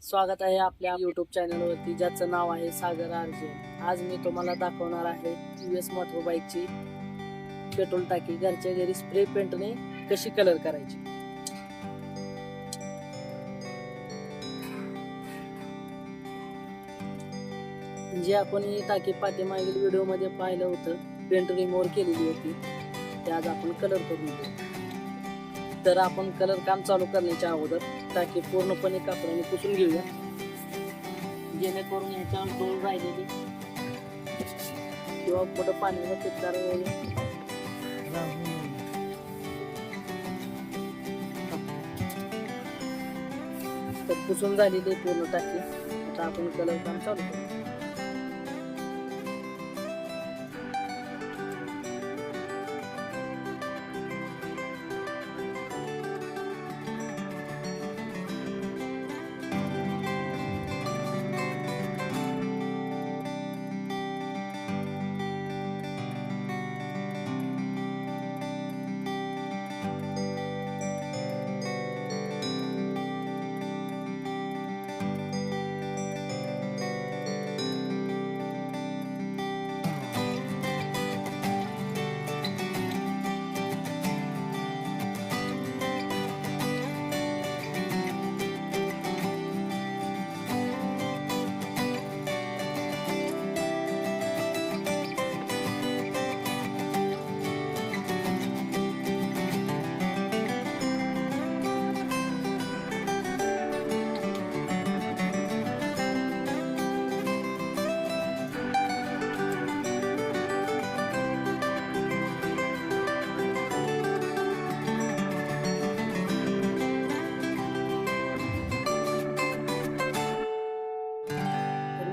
स्वागत आहे आपल्या YouTube चॅनलवरती, ज्याचं नाव आहे सागर आरजे. आज मी तुम्हाला दाखवणार आहे US मोटर बाईकची पेट्रोल टाकी घरच्या घरी स्प्रे पेंटने कशी कलर करायची. जे आपण ही टाकी पाठीमागील व्हिडिओमध्ये पाहिलं होतं, पेंट रिमूव्ह केलेली होती, ते आज आपण कलर करून घेऊ. तर आपण कलर काम चालू करण्याच्या अगोदर टाकी पूर्णपणे कापडाने पुसून घेऊया, जेणेकरून याच्यावर धूळ राहिलेली किंवा कुठं पाण्याचा चित्कार वगैरे तर पुसून झालेली पूर्ण टाकी. आता आपण कलर काम चालू करू.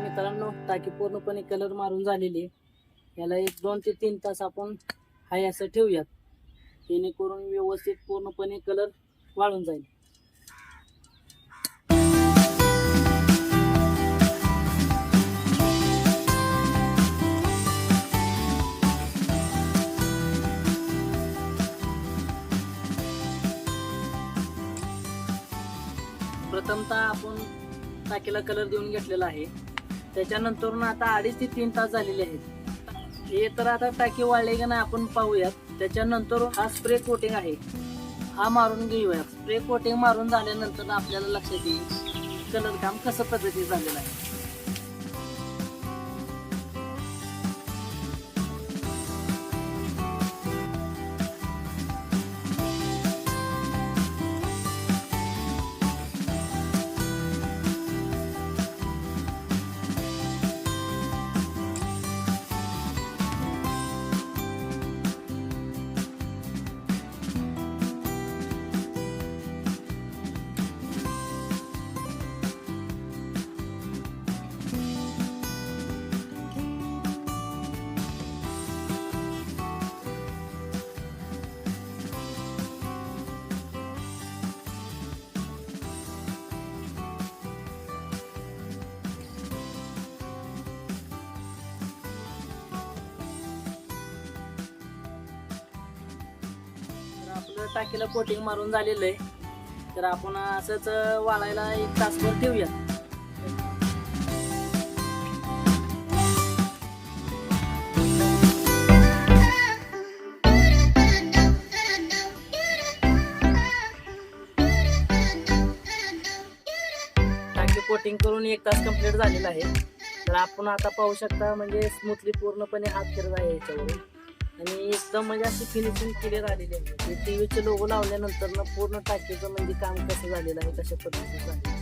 मित्रांनो, टाकी पूर्णपणे कलर मारून झालेली. याला 1-2 ते 3 तास आपण हाय असं ठेवूयात, जेणेकरून व्यवस्थित पूर्णपणे कलर वाळून जाईल. प्रथमतः आपण टाकीला कलर देऊन घेतलेला आहे. त्याच्यानंतर आता 2.5 ते 3 तास झालेले आहेत. हे तर आता टाकी वाळले का नाही आपण पाहूयात. त्याच्यानंतर हा स्प्रे कोटिंग आहे, हा मारून घेऊया. स्प्रे कोटिंग मारून झाल्यानंतर आपल्याला लक्षात येईल कलर काम कसं पद्धतीने झालेलं आहे. आपलं टाकीला कोटिंग मारून झालेलं आहे. तर आपण असंच वाळायला 1 तासभर ठेवूया. टाकी कोटिंग करून 1 तास कंप्लीट झालेला आहे. तर आपण आता पाहू शकता, म्हणजे स्मूथली पूर्णपणे हात फिरत आहे याच्यावरून, आणि एकदम म्हणजे अशी फिनिशिंग क्लिअर आलेली आहे. टीव्हीचे लोगो लावल्यानंतर ना पूर्ण टाकीचं म्हणजे काम कसं झालेलं आहे, कशा पद्धतीचं झालेलं आहे.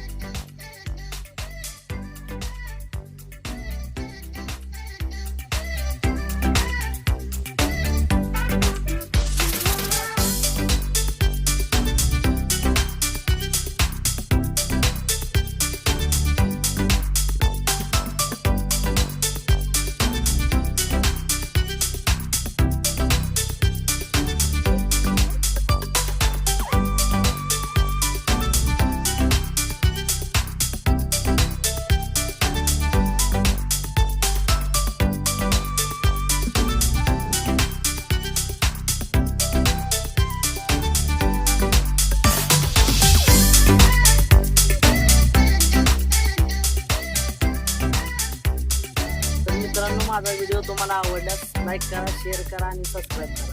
मित्रांनो, माझा व्हिडिओ तुम्हाला आवडल्यास लाईक करा, शेअर करा आणि सबस्क्राईब करा.